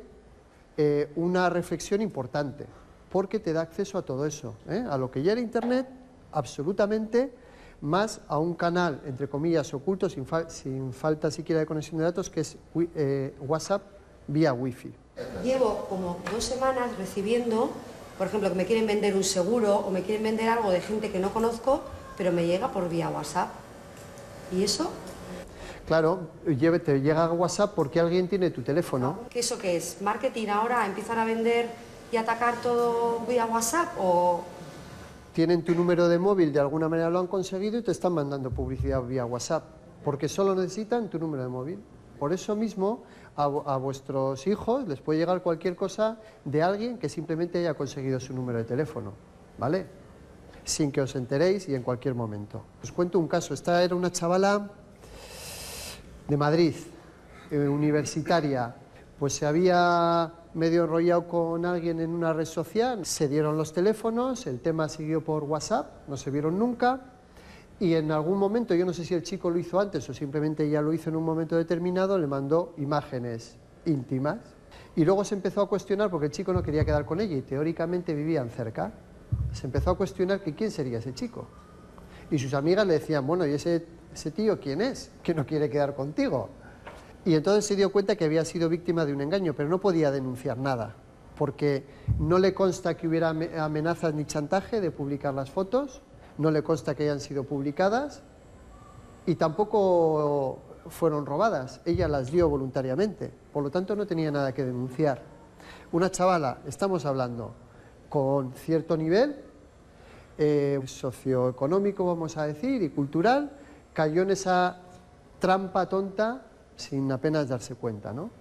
una reflexión importante, porque te da acceso a todo eso, a lo que ya era Internet, absolutamente, más a un canal, entre comillas, oculto, sin falta siquiera de conexión de datos, que es WhatsApp vía wifi. Llevo como 2 semanas recibiendo, por ejemplo, que me quieren vender un seguro o me quieren vender algo de gente que no conozco, pero me llega por vía WhatsApp. ¿Y eso? Claro, te llega a WhatsApp porque alguien tiene tu teléfono. ¿Qué eso qué es? ¿Marketing ahora? ¿Empiezan a vender y atacar todo vía WhatsApp o...? Tienen tu número de móvil, de alguna manera lo han conseguido y te están mandando publicidad vía WhatsApp, porque solo necesitan tu número de móvil. Por eso mismo, a vuestros hijos les puede llegar cualquier cosa de alguien que simplemente haya conseguido su número de teléfono, ¿vale? Sin que os enteréis y en cualquier momento. Os cuento un caso. Esta era una chavala de Madrid, universitaria, pues se había medio enrollado con alguien en una red social, se dieron los teléfonos, el tema siguió por WhatsApp, no se vieron nunca, y en algún momento, yo no sé si el chico lo hizo antes o simplemente ya lo hizo en un momento determinado, le mandó imágenes íntimas, y luego se empezó a cuestionar, porque el chico no quería quedar con ella y teóricamente vivían cerca, se empezó a cuestionar que quién sería ese chico, y sus amigas le decían, bueno, ¿y ese tío quién es? Que no quiere quedar contigo. Y entonces se dio cuenta que había sido víctima de un engaño, pero no podía denunciar nada, porque no le consta que hubiera amenazas ni chantaje de publicar las fotos, no le consta que hayan sido publicadas y tampoco fueron robadas, ella las dio voluntariamente, por lo tanto no tenía nada que denunciar. Una chavala, estamos hablando, con cierto nivel socioeconómico, vamos a decir, y cultural, cayó en esa trampa tonta sin apenas darse cuenta, ¿no?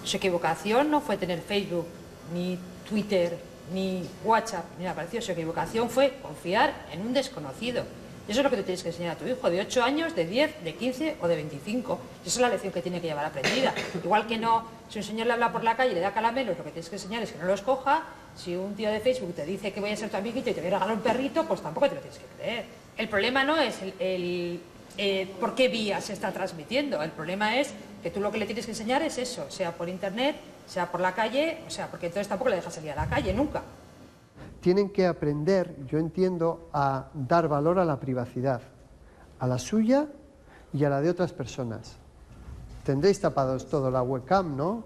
Su equivocación no fue tener Facebook, ni Twitter, ni WhatsApp, ni nada parecido. Su equivocación fue confiar en un desconocido. Y eso es lo que tú tienes que enseñar a tu hijo, de 8 años, de 10, de 15 o de 25. Esa es la lección que tiene que llevar aprendida. Igual que no, si un señor le habla por la calle y le da caramelos, lo que tienes que enseñar es que no los coja. Si un tío de Facebook te dice que voy a ser tu amiguito y te voy a regalar un perrito, pues tampoco te lo tienes que creer. El problema no es por qué vía se está transmitiendo. El problema es que tú lo que le tienes que enseñar es eso, sea por internet, sea por la calle, o sea, porque entonces tampoco le dejas salir a la calle nunca. Tienen que aprender, yo entiendo, a dar valor a la privacidad, a la suya y a la de otras personas. Tendréis tapados todo la webcam, ¿no?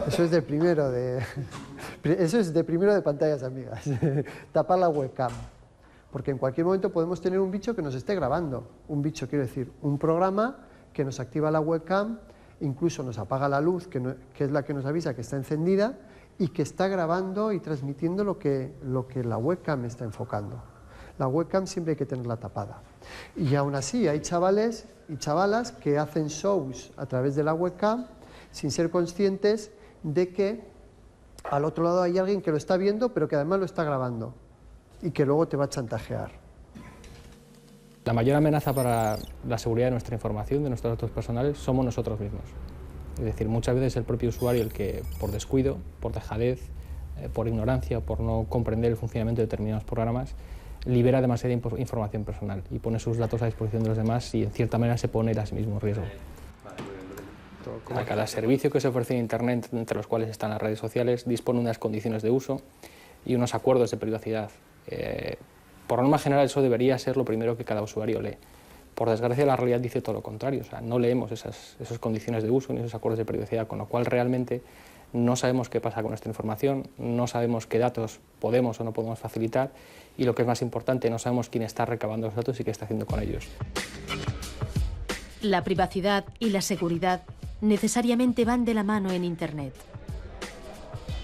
Eso es de primero de pantallas amigas, tapar la webcam. Porque en cualquier momento podemos tener un bicho que nos esté grabando. Un bicho, quiero decir, un programa que nos activa la webcam, incluso nos apaga la luz, que es la que nos avisa que está encendida, y que está grabando y transmitiendo lo que la webcam está enfocando. La webcam siempre hay que tenerla tapada. Y aún así hay chavales y chavalas que hacen shows a través de la webcam sin ser conscientes de que al otro lado hay alguien que lo está viendo, pero que además lo está grabando y que luego te va a chantajear. La mayor amenaza para la seguridad de nuestra información, de nuestros datos personales, somos nosotros mismos. Es decir, muchas veces el propio usuario el que, por descuido, por dejadez, por ignorancia, por no comprender el funcionamiento de determinados programas, libera demasiada información personal y pone sus datos a disposición de los demás y, en cierta manera, se pone a sí mismo en riesgo. A cada servicio que se ofrece en Internet, entre los cuales están las redes sociales, dispone unas condiciones de uso y unos acuerdos de privacidad. Por norma general, eso debería ser lo primero que cada usuario lee. Por desgracia, la realidad dice todo lo contrario. O sea, no leemos esas condiciones de uso ni esos acuerdos de privacidad, con lo cual realmente no sabemos qué pasa con nuestra información, no sabemos qué datos podemos o no podemos facilitar y, lo que es más importante, no sabemos quién está recabando los datos y qué está haciendo con ellos. La privacidad y la seguridad necesariamente van de la mano en Internet.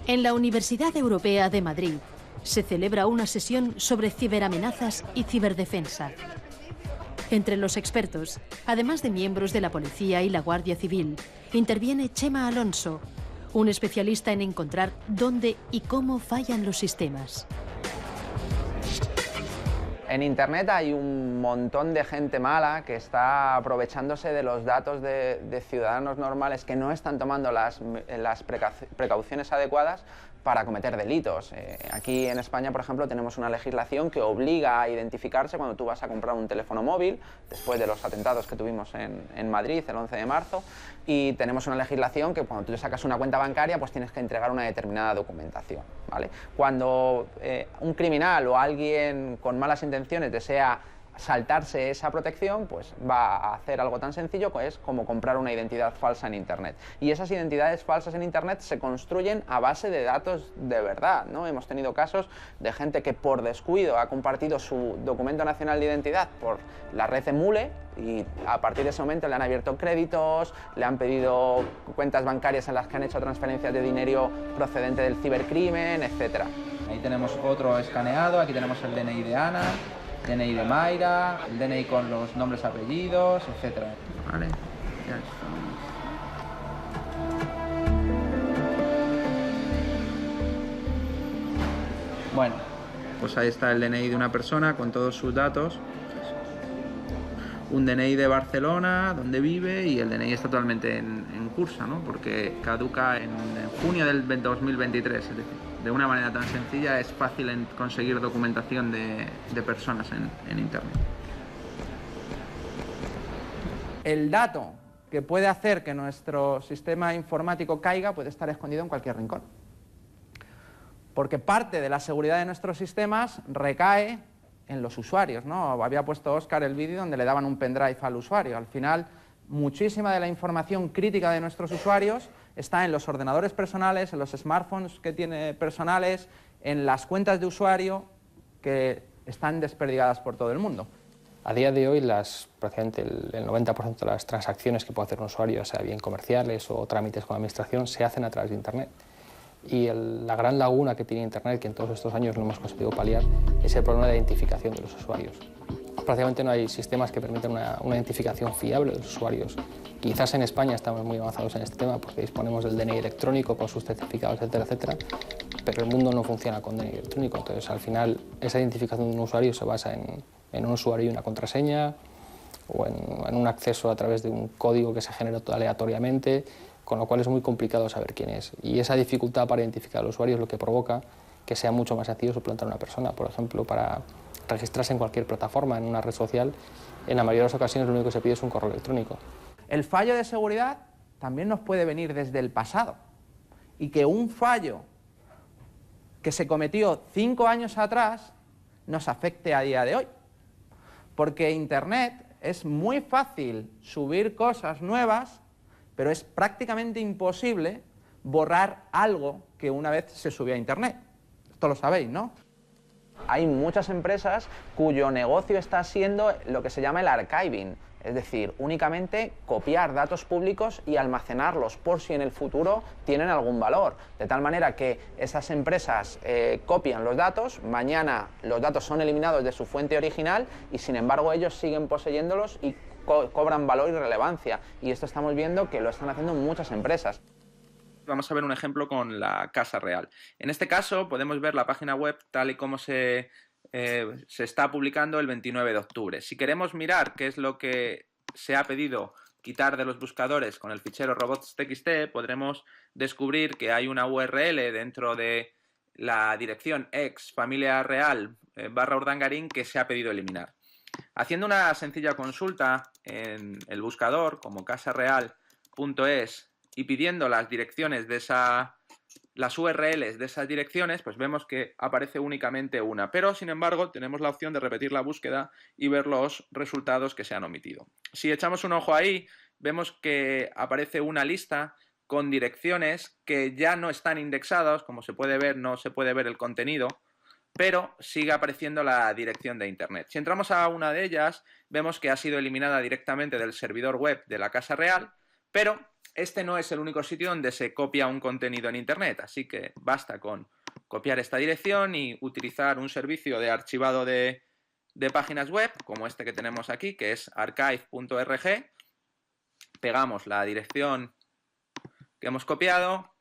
En la Universidad Europea de Madrid se celebra una sesión sobre ciberamenazas y ciberdefensa. Entre los expertos, además de miembros de la Policía y la Guardia Civil, interviene Chema Alonso, un especialista en encontrar dónde y cómo fallan los sistemas. En Internet hay un montón de gente mala que está aprovechándose de los datos de ciudadanos normales que no están tomando las precauciones adecuadas para cometer delitos. Aquí en España, por ejemplo, tenemos una legislación que obliga a identificarse cuando tú vas a comprar un teléfono móvil, después de los atentados que tuvimos en Madrid el 11 de marzo, y tenemos una legislación que cuando tú sacas una cuenta bancaria, pues tienes que entregar una determinada documentación, ¿vale? Cuando un criminal o alguien con malas intenciones desea saltarse esa protección, pues va a hacer algo tan sencillo como comprar una identidad falsa en Internet. Y esas identidades falsas en Internet se construyen a base de datos de verdad, ¿no? Hemos tenido casos de gente que por descuido ha compartido su documento nacional de identidad por la red Emule y a partir de ese momento le han abierto créditos, le han pedido cuentas bancarias en las que han hecho transferencias de dinero procedente del cibercrimen, etc. Ahí tenemos otro escaneado, aquí tenemos el DNI de Ana, DNI de Mayra, el DNI con los nombres, apellidos, etc. Vale, ya está. Bueno, pues ahí está el DNI de una persona con todos sus datos. Un DNI de Barcelona, donde vive, y el DNI está totalmente en curso, ¿no? Porque caduca en junio del 2023, es decir, de una manera tan sencilla es fácil conseguir documentación de personas en Internet. El dato que puede hacer que nuestro sistema informático caiga puede estar escondido en cualquier rincón. Porque parte de la seguridad de nuestros sistemas recae en los usuarios, ¿no? Había puesto Óscar el vídeo donde le daban un pendrive al usuario. Al final, muchísima de la información crítica de nuestros usuarios está en los ordenadores personales, en los smartphones que tiene personales, en las cuentas de usuario que están desperdigadas por todo el mundo. A día de hoy, prácticamente el 90% de las transacciones que puede hacer un usuario, sea bien comerciales o trámites con la administración, se hacen a través de Internet. Y la gran laguna que tiene Internet, que en todos estos años no hemos conseguido paliar, es el problema de identificación de los usuarios. Prácticamente no hay sistemas que permitan una identificación fiable de los usuarios. Quizás en España estamos muy avanzados en este tema porque disponemos del DNI electrónico con sus certificados, etcétera, etcétera, pero el mundo no funciona con DNI electrónico. Entonces, al final, esa identificación de un usuario se basa en un usuario y una contraseña o en un acceso a través de un código que se genera aleatoriamente, con lo cual es muy complicado saber quién es. Y esa dificultad para identificar al usuario es lo que provoca que sea mucho más sencillo suplantar a una persona. Por ejemplo, para registrarse en cualquier plataforma, en una red social, en la mayoría de las ocasiones lo único que se pide es un correo electrónico. El fallo de seguridad también nos puede venir desde el pasado. Y que un fallo que se cometió 5 años atrás nos afecte a día de hoy. Porque Internet es muy fácil subir cosas nuevas, pero es prácticamente imposible borrar algo que una vez se subió a Internet. Esto lo sabéis, ¿no? Hay muchas empresas cuyo negocio está siendo lo que se llama el archiving, es decir, únicamente copiar datos públicos y almacenarlos por si en el futuro tienen algún valor. De tal manera que esas empresas copian los datos, mañana los datos son eliminados de su fuente original y sin embargo ellos siguen poseyéndolos y cobran valor y relevancia. Y esto estamos viendo que lo están haciendo muchas empresas. Vamos a ver un ejemplo con la Casa Real. En este caso podemos ver la página web tal y como se está publicando el 29 de octubre. Si queremos mirar qué es lo que se ha pedido quitar de los buscadores con el fichero robots.txt, podremos descubrir que hay una URL dentro de la dirección ex_familia_real/Urdangarín que se ha pedido eliminar. Haciendo una sencilla consulta en el buscador como casareal.es y pidiendo las direcciones de las URLs de esas direcciones, pues vemos que aparece únicamente una, pero sin embargo tenemos la opción de repetir la búsqueda y ver los resultados que se han omitido. Si echamos un ojo ahí, vemos que aparece una lista con direcciones que ya no están indexadas, como se puede ver, no se puede ver el contenido, pero sigue apareciendo la dirección de Internet. Si entramos a una de ellas, vemos que ha sido eliminada directamente del servidor web de la Casa Real, pero este no es el único sitio donde se copia un contenido en Internet, así que basta con copiar esta dirección y utilizar un servicio de archivado de páginas web, como este que tenemos aquí, que es archive.org. Pegamos la dirección que hemos copiado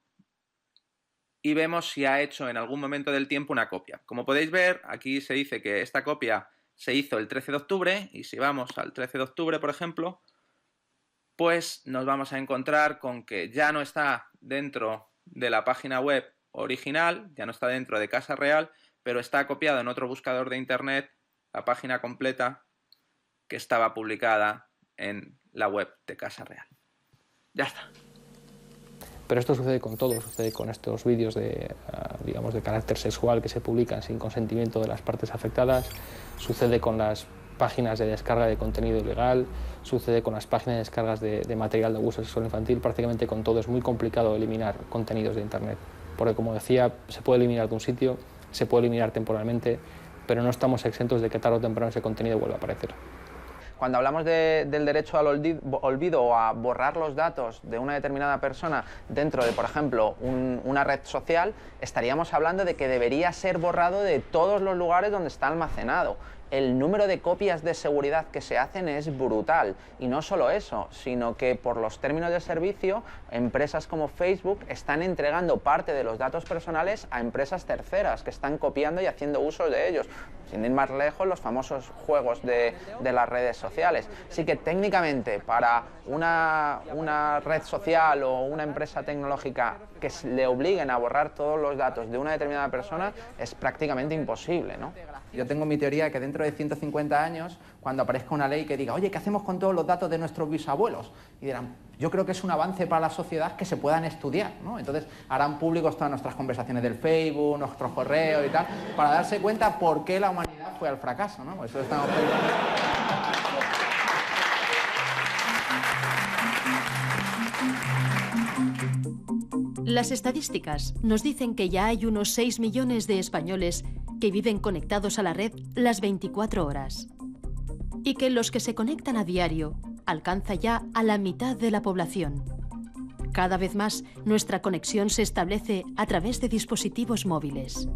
y vemos si ha hecho en algún momento del tiempo una copia. Como podéis ver, aquí se dice que esta copia se hizo el 13 de octubre y si vamos al 13 de octubre, por ejemplo, pues nos vamos a encontrar con que ya no está dentro de la página web original, ya no está dentro de Casa Real, pero está copiado en otro buscador de Internet la página completa que estaba publicada en la web de Casa Real. Ya está. Pero esto sucede con todo, sucede con estos vídeos digamos, de carácter sexual que se publican sin consentimiento de las partes afectadas, sucede con las páginas de descarga de contenido ilegal, sucede con las páginas de descargas de material de abuso sexual infantil, prácticamente con todo. Es muy complicado eliminar contenidos de Internet, porque como decía, se puede eliminar de un sitio, se puede eliminar temporalmente, pero no estamos exentos de que tarde o temprano ese contenido vuelva a aparecer. Cuando hablamos del derecho al olvido o a borrar los datos de una determinada persona dentro de, por ejemplo, una red social, estaríamos hablando de que debería ser borrado de todos los lugares donde está almacenado. El número de copias de seguridad que se hacen es brutal, y no solo eso, sino que por los términos de servicio, empresas como Facebook están entregando parte de los datos personales a empresas terceras que están copiando y haciendo uso de ellos. Sin ir más lejos, los famosos juegos de las redes sociales. Así que técnicamente para una red social o una empresa tecnológica que le obliguen a borrar todos los datos de una determinada persona es prácticamente imposible, ¿no? Yo tengo mi teoría de que dentro de 150 años, cuando aparezca una ley que diga, oye, ¿qué hacemos con todos los datos de nuestros bisabuelos? Y dirán, yo creo que es un avance para la sociedad que se puedan estudiar, ¿no? Entonces harán públicos todas nuestras conversaciones del Facebook, nuestros correos y tal, para darse cuenta por qué la humanidad fue al fracaso, ¿no? Eso estamos pensando. Las estadísticas nos dicen que ya hay unos 6 millones de españoles que viven conectados a la red las 24 horas. Y que los que se conectan a diario alcanza ya a la mitad de la población. Cada vez más, nuestra conexión se establece a través de dispositivos móviles.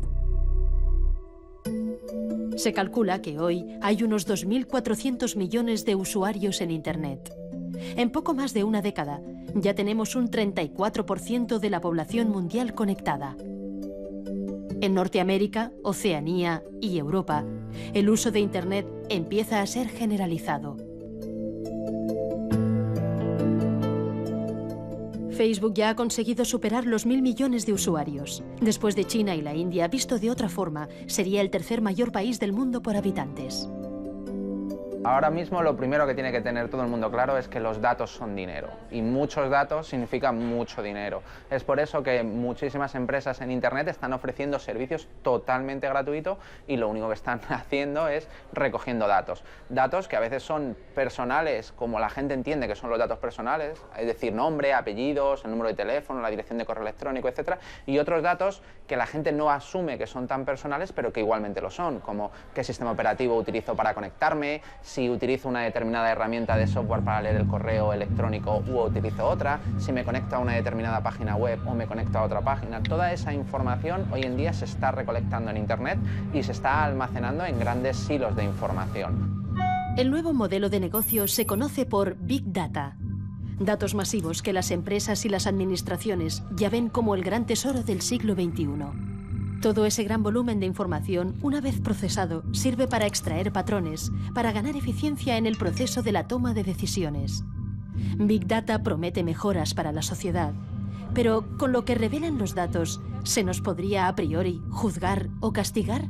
Se calcula que hoy hay unos 2.400 millones de usuarios en Internet. En poco más de una década, ya tenemos un 34% de la población mundial conectada. En Norteamérica, Oceanía y Europa, el uso de Internet empieza a ser generalizado. Facebook ya ha conseguido superar los 1.000 millones de usuarios. Después de China y la India, visto de otra forma, sería el tercer mayor país del mundo por habitantes. Ahora mismo lo primero que tiene que tener todo el mundo claro es que los datos son dinero, y muchos datos significan mucho dinero. Es por eso que muchísimas empresas en Internet están ofreciendo servicios totalmente gratuitos y lo único que están haciendo es recogiendo datos. Datos que a veces son personales, como la gente entiende que son los datos personales, es decir, nombre, apellidos, el número de teléfono, la dirección de correo electrónico, etc. Y otros datos que la gente no asume que son tan personales, pero que igualmente lo son, como qué sistema operativo utilizo para conectarme, si utilizo una determinada herramienta de software para leer el correo electrónico u utilizo otra, si me conecto a una determinada página web o me conecto a otra página. Toda esa información hoy en día se está recolectando en Internet y se está almacenando en grandes silos de información. El nuevo modelo de negocio se conoce por Big Data. Datos masivos que las empresas y las administraciones ya ven como el gran tesoro del siglo XXI. Todo ese gran volumen de información, una vez procesado, sirve para extraer patrones, para ganar eficiencia en el proceso de la toma de decisiones. Big Data promete mejoras para la sociedad, pero con lo que revelan los datos, ¿se nos podría a priori juzgar o castigar?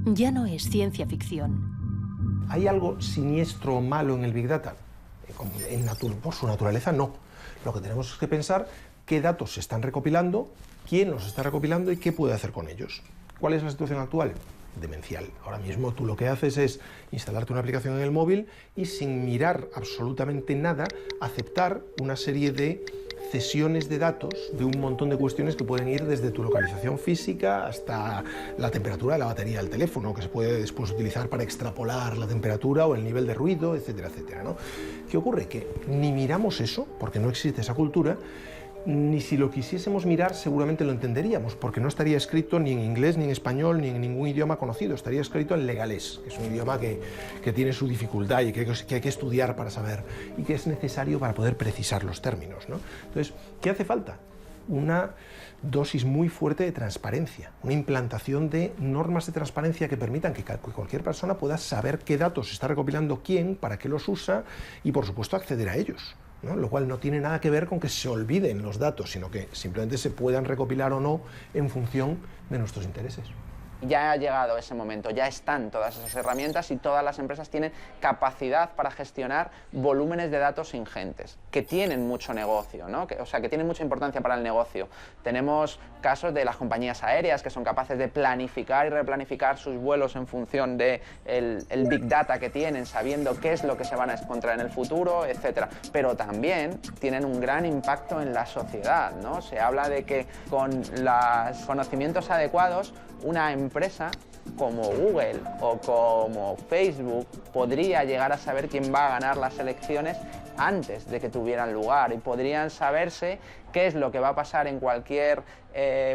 Ya no es ciencia ficción. ¿Hay algo siniestro o malo en el Big Data? Por su naturaleza, no. Lo que tenemos es que pensar qué datos se están recopilando, quién los está recopilando y qué puede hacer con ellos. ¿Cuál es la situación actual? Demencial. Ahora mismo tú lo que haces es instalarte una aplicación en el móvil y sin mirar absolutamente nada, aceptar una serie de cesiones de datos de un montón de cuestiones que pueden ir desde tu localización física hasta la temperatura de la batería del teléfono, que se puede después utilizar para extrapolar la temperatura o el nivel de ruido, etcétera, etcétera, ¿no? ¿Qué ocurre? Que ni miramos eso, porque no existe esa cultura, ni si lo quisiésemos mirar seguramente lo entenderíamos, porque no estaría escrito ni en inglés, ni en español, ni en ningún idioma conocido, estaría escrito en legalés, que es un idioma que tiene su dificultad y que hay que estudiar para saber, y que es necesario para poder precisar los términos, ¿no? Entonces, ¿qué hace falta? Una dosis muy fuerte de transparencia, una implantación de normas de transparencia que permitan que cualquier persona pueda saber qué datos está recopilando quién, para qué los usa y, por supuesto, acceder a ellos, ¿no? Lo cual no tiene nada que ver con que se olviden los datos, sino que simplemente se puedan recopilar o no en función de nuestros intereses. Ya ha llegado ese momento, ya están todas esas herramientas y todas las empresas tienen capacidad para gestionar volúmenes de datos ingentes, que tienen mucho negocio, ¿no? O sea, que tienen mucha importancia para el negocio. Tenemos casos de las compañías aéreas que son capaces de planificar y replanificar sus vuelos en función de el Big Data que tienen, sabiendo qué es lo que se van a encontrar en el futuro, etc. Pero también tienen un gran impacto en la sociedad, ¿no? Se habla de que con los conocimientos adecuados, una empresa como Google o como Facebook podría llegar a saber quién va a ganar las elecciones antes de que tuvieran lugar, y podrían saberse qué es lo que va a pasar en cualquier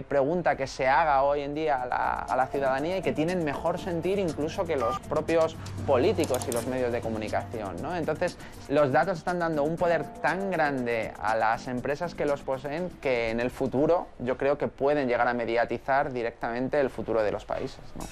pregunta que se haga hoy en día a la ciudadanía, y que tienen mejor sentir incluso que los propios políticos y los medios de comunicación, ¿no? Entonces, los datos están dando un poder tan grande a las empresas que los poseen que en el futuro yo creo que pueden llegar a mediatizar directamente el futuro de los países, ¿no?